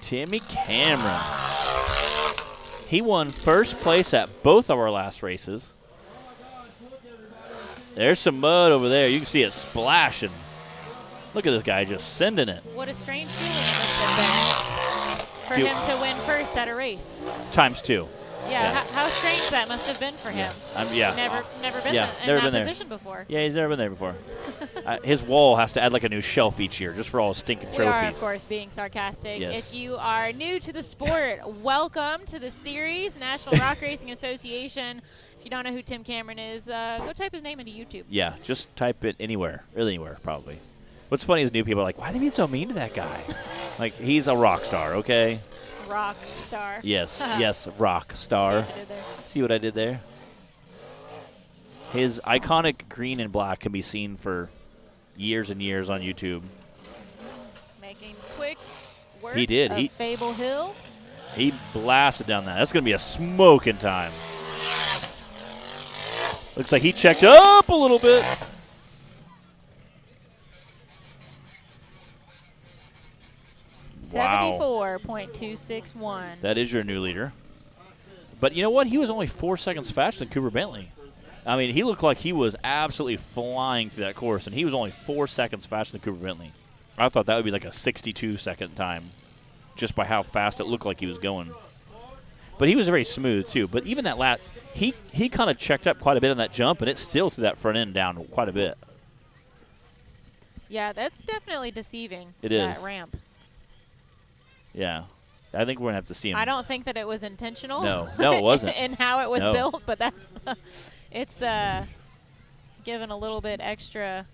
Timmy Cameron. He won first place at both of our last races. There's some mud over there. You can see it splashing. Look at this guy just sending it. What a strange feeling it must have been for him to win first at a race. Times 2. Yeah, how strange that must have been for him. Never been in that position before. Yeah, he's never been there before. His wall has to add like a new shelf each year just for all his stinking trophies. We are, of course, being sarcastic. Yes. If you are new to the sport, welcome to the series, National Rock Racing Association. If you don't know who Tim Cameron is, go type his name into YouTube. Yeah, just type it anywhere, really anywhere, probably. What's funny is new people are like, why do you be so mean to that guy? Like, he's a rock star, okay? Rock star. Yes, yes, rock star. See what I did there? His iconic green and black can be seen for years and years on YouTube. Making quick work he did. of Fable Hill. He blasted down that. That's going to be a smoking time. Looks like he checked up a little bit. Wow. 74.261. That is your new leader. But you know what? He was only 4 seconds faster than Cooper Bentley. I mean, he looked like he was absolutely flying through that course, and he was only 4 seconds faster than Cooper Bentley. I thought that would be like a 62-second time just by how fast it looked like he was going. But he was very smooth, too. But even that lap, he kind of checked up quite a bit on that jump, and it still threw that front end down quite a bit. Yeah, that's definitely deceiving, that is. Ramp. Yeah. I think we're going to have to see him. I don't think that it was intentional. No, it wasn't. in how it was built, but that's it's given a little bit extra.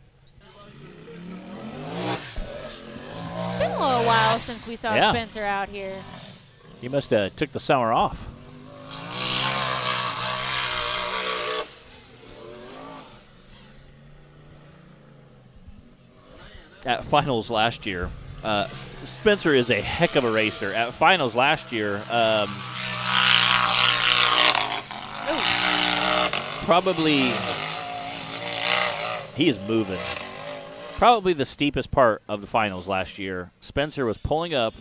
It's been a little while since we saw Spencer out here. He must have took the summer off. At finals last year, Spencer is a heck of a racer. At finals last year, probably he is moving. Probably the steepest part of the finals last year. Spencer was pulling up,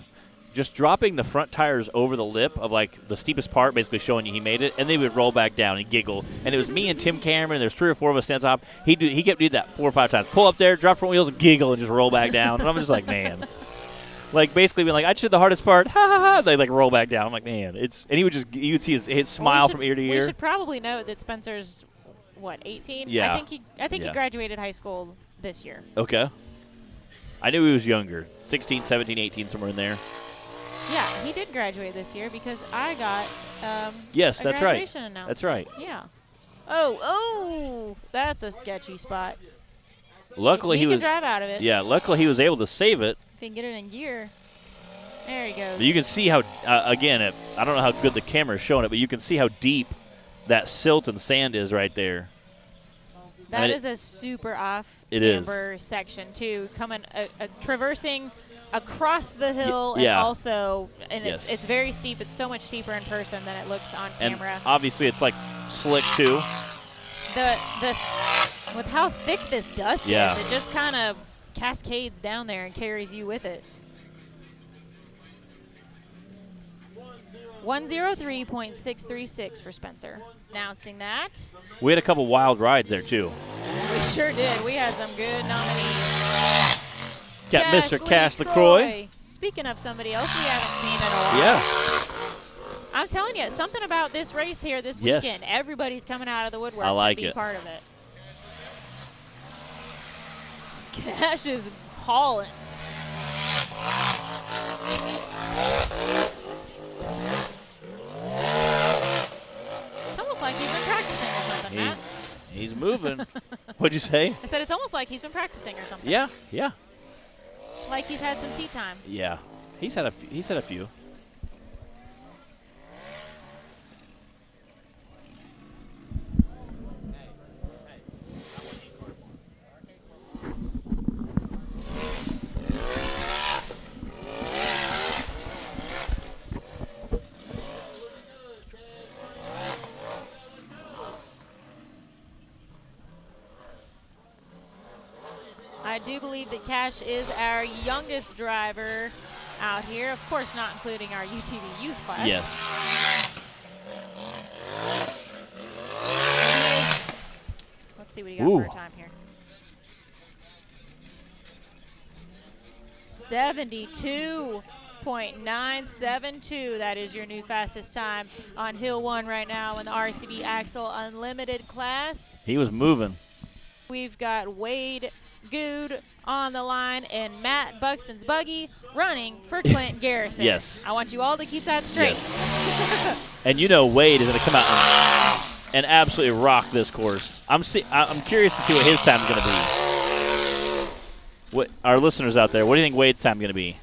just dropping the front tires over the lip of like the steepest part, basically showing you he made it, and they would roll back down and giggle. And it was me and Tim Cameron. There's 3 or 4 of us stands up. He kept doing that 4 or 5 times. Pull up there, drop front wheels, and giggle, and just roll back down. And I'm just like, man. Like basically being like, I just did the hardest part. Ha ha ha. They like roll back down. I'm like, man. And you would see his smile from ear to ear. We should probably note that Spencer's 18? Yeah. I think he graduated high school this year. Okay. I knew he was younger. 16, 17, 18, somewhere in there. Yeah, he did graduate this year because I got yes, a that's graduation right. announcement. That's right. Yeah. Oh, that's a sketchy spot. Luckily he can drive out of it. Yeah, luckily he was able to save it. If he can get it in gear. There he goes. You can see how, again, I don't know how good the camera is showing it, but you can see how deep that silt and sand is right there. That is a super off-camber section, too, traversing across the hill and also, and it's very steep. It's so much steeper in person than it looks on camera. And obviously, it's like slick, too. With how thick this dust is, it just kind of cascades down there and carries you with it. 103.636 for Spencer. Announcing that. We had a couple wild rides there, too. We sure did. We had some good nominees. Got Mr. Cash LaCroix. Speaking of somebody else we haven't seen in a while. Yeah. I'm telling you, something about this race here this weekend. Everybody's coming out of the woodwork to be part of it. Cash is hauling. It's almost like he's been practicing or something, Matt. He's moving. What'd you say? I said it's almost like he's been practicing or something. Yeah. Like he's had some seat time. Yeah. He's had a few. I do believe that Cash is our youngest driver out here. Of course, not including our UTV youth class. Yes. Let's see what he got for a time here. 72.972. That is your new fastest time on Hill 1 right now in the RCB Axle Unlimited class. He was moving. We've got Wade Good on the line and Matt Buxton's buggy running for Clint Garrison. Yes. I want you all to keep that straight. Yes. And you know Wade is going to come out and absolutely rock this course. I'm curious to see what his time is going to be. What our listeners out there, what do you think Wade's time is going to be?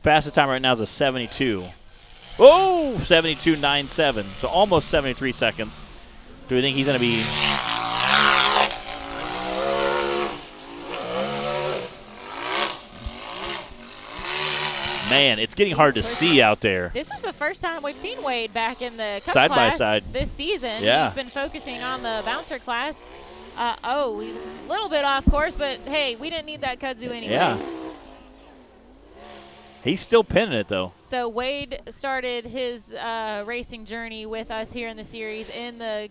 Fastest time right now is a 72. Oh, 72.97. So almost 73 seconds. Do we think he's going to be... Man, it's getting hard to see out there. This is the first time we've seen Wade back in the cup side class by side this season. Yeah. He's been focusing on the bouncer class. A little bit off course, but hey, we didn't need that kudzu anyway. Yeah. He's still pinning it, though. So Wade started his racing journey with us here in the series in the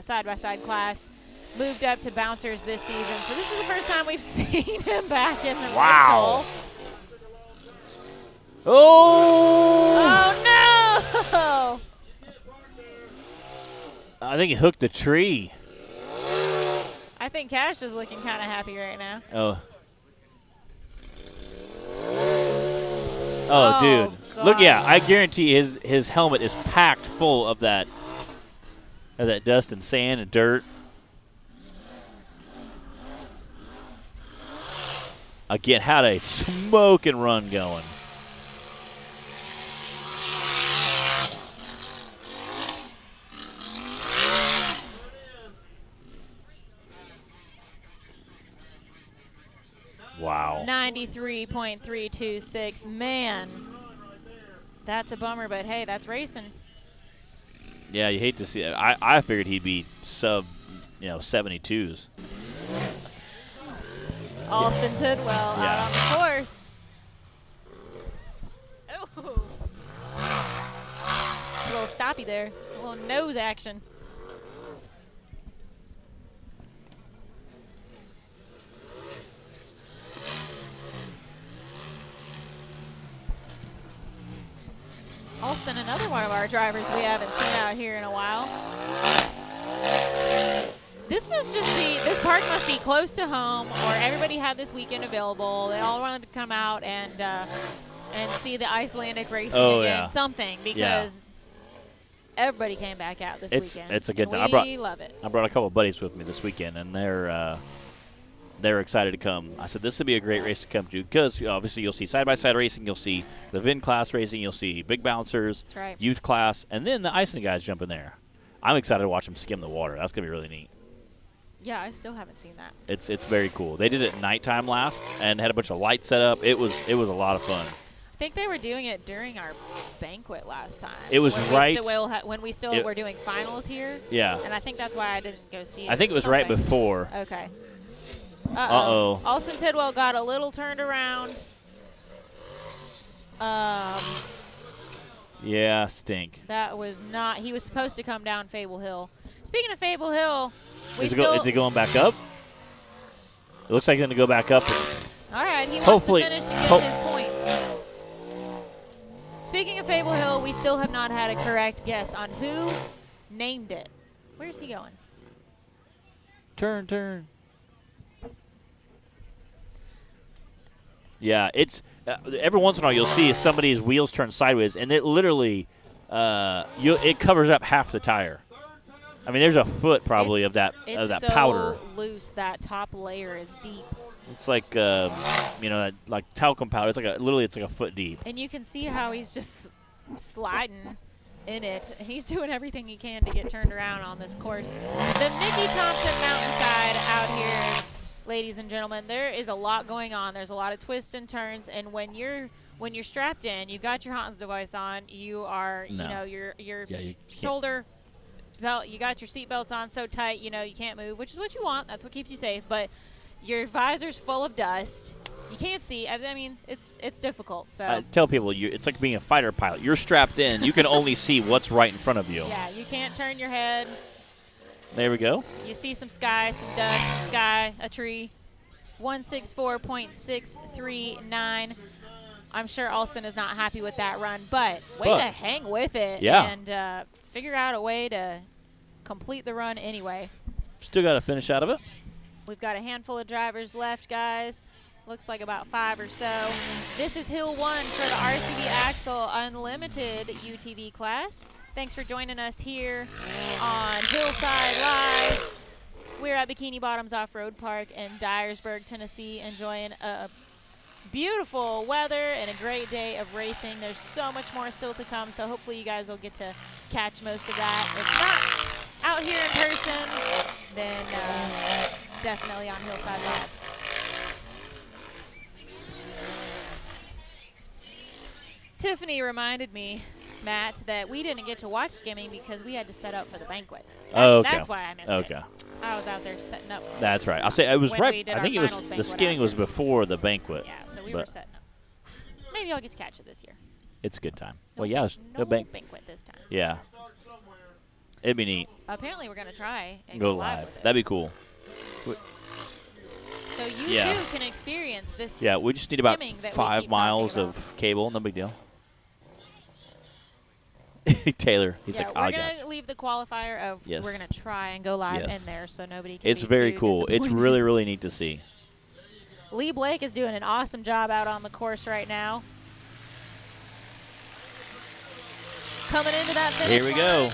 side-by-side class. Moved up to bouncers this season. So this is the first time we've seen him back in the wow. rental. Oh! Oh, no! I think he hooked the tree. I think Cash is looking kind of happy right now. Oh, dude. God. Look, yeah, I guarantee his helmet is packed full of that dust and sand and dirt. Again, had a smoking run going. Wow. 93.326. Man, that's a bummer, but hey, that's racing. Yeah, you hate to see it. I figured he'd be sub, 72s. Alston Tidwell out on the course. Oh. A little stoppy there. A little nose action. Alston, another one of our drivers we haven't seen out here in a while. This park must be close to home, or everybody had this weekend available. They all wanted to come out and see the Icelandic racing again, yeah. Something, because everybody came back out this weekend. It's a good time. We love it. I brought a couple of buddies with me this weekend, and they're excited to come. I said this would be a great race to come to because obviously you'll see side-by-side racing, you'll see the VIN class racing, you'll see big bouncers, That's right. youth class, and then the Iceland guys jump in there. I'm excited to watch them skim the water. That's going to be really neat. Yeah, I still haven't seen that. It's very cool. They did it at nighttime last and had a bunch of lights set up. It was a lot of fun. I think they were doing it during our banquet last time. It was when we still were doing finals here. Yeah. And I think that's why I didn't go see it. I think it was right before. Okay. Uh-oh. Alston Tidwell got a little turned around. Yeah, stink. That was not. He was supposed to come down Fable Hill. Speaking of Fable Hill, is it going back up? It looks like it's going to go back up. All right, he wants to finish and get his points. Speaking of Fable Hill, we still have not had a correct guess on who named it. Where's he going? Turn. Yeah, it's every once in a while you'll see somebody's wheels turn sideways, and it literally it covers up half the tire. I mean, there's a foot probably of that powder. It's so loose. That top layer is deep. It's like that like talcum powder. It's like literally it's like a foot deep. And you can see how he's just sliding in it. He's doing everything he can to get turned around on this course. The Mickey Thompson Mountainside out here. Ladies and gentlemen, there is a lot going on. There's a lot of twists and turns, and when you're strapped in, you've got your Hans device on. You are, your shoulder belt. You got your seat belts on so tight, you can't move, which is what you want. That's what keeps you safe. But your visor's full of dust. You can't see. I mean, it's difficult. So I tell people, it's like being a fighter pilot. You're strapped in. You can only see what's right in front of you. Yeah, you can't turn your head. There we go. You see some sky, some dust, some sky, a tree. 164.639. I'm sure Alston is not happy with that run, but way to hang with it and figure out a way to complete the run anyway. Still got to finish out of it. We've got a handful of drivers left, guys. Looks like about 5 or so. This is Hill 1 for the RCB Axle Unlimited UTV class. Thanks for joining us here on Hillside Live. We're at Bikini Bottoms Offroad Park in Dyersburg, Tennessee, enjoying a beautiful weather and a great day of racing. There's so much more still to come, so hopefully you guys will get to catch most of that. If not out here in person, then definitely on Hillside Live. Tiffany reminded me, Matt, that we didn't get to watch skimming because we had to set up for the banquet. That's why I missed it. I was out there setting up. That's right. I'll say it was right. I think it was the skimming was before the banquet. Yeah, so we were setting up. So maybe I'll get to catch it this year. It's a good time. No, well, yeah, no banquet this time. Yeah, it'd be neat. Apparently, we're gonna try and go live with it. That'd be cool. So you too can experience this. Yeah, we just need about 5 miles of cable. No big deal. Taylor, he's like, we're gonna leave the qualifier of we're gonna try and go live in there, so nobody can. It's very cool. It's really, really neat to see. Lee Blake is doing an awesome job out on the course right now. Coming into that finish Here we go.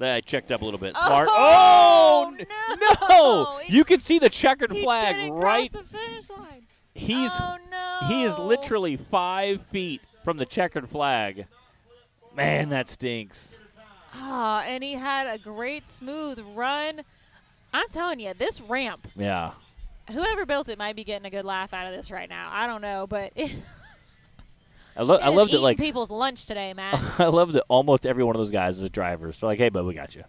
I checked up a little bit. Smart. Oh no! You can see the checkered flag right. The finish line. He is literally 5 feet from the checkered flag. Man, that stinks. Oh, and he had a great smooth run. I'm telling you, this ramp. Yeah. Whoever built it might be getting a good laugh out of this right now. I don't know, but I loved it. Like people's lunch today, Matt. I loved it. Almost every one of those guys is a driver. So like, hey, bud, we got you.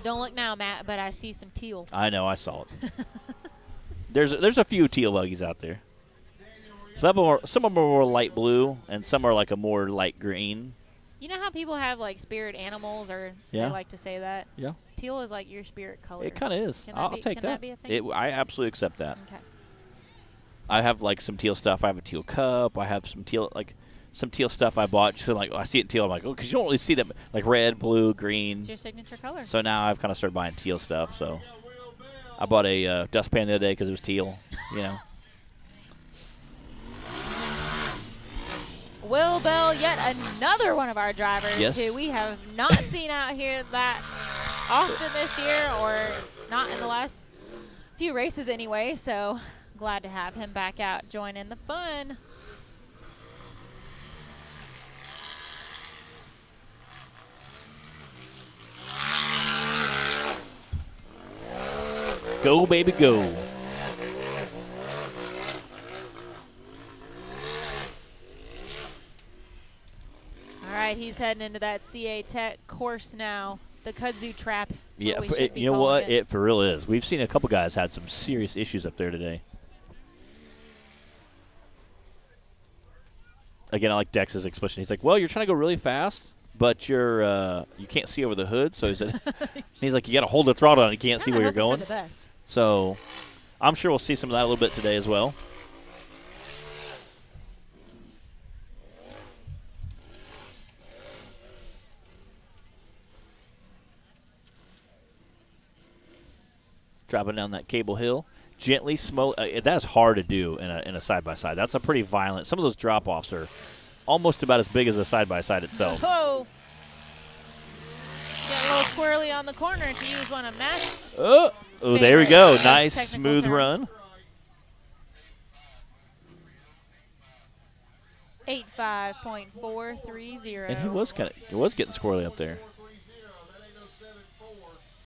Don't look now, Matt, but I see some teal. I know, I saw it. There's a few teal buggies out there. Some of them are more light blue, and some are like a more light green. You know how people have like spirit animals, or they like to say that? Yeah. Teal is like your spirit color. It kind of is. I'll take that. Can that be a thing? I absolutely accept that. Okay. I have like some teal stuff. I have a teal cup. I have some teal stuff I bought. So like I see it in teal. I'm like, oh, because you don't really see them like red, blue, green. It's your signature color. So now I've kind of started buying teal stuff. So I bought a dustpan the other day because it was teal. You know. Will Bell, yet another one of our drivers who we have not seen out here that often this year, or not in the last few races anyway. So glad to have him back out joining the fun. Go, baby, go. All right, he's heading into that CA Tech course now. The kudzu trap. Yeah, you know what? It for real is. We've seen a couple guys had some serious issues up there today. Again, I like Dex's expression. He's like, "Well, you're trying to go really fast, but you can't see over the hood." So he said, he's like, "You got to hold the throttle on. You can't see where you're going." For the best. So I'm sure we'll see some of that a little bit today as well. Dropping down that cable hill. Gently smoke. That is hard to do in a side-by-side. That's a pretty violent. Some of those drop-offs are almost about as big as the side-by-side itself. Oh. Get a little squirrely on the corner to use one of Matt's. Oh, there we go. Nice, smooth run. 85.430. And he was getting squirrely up there.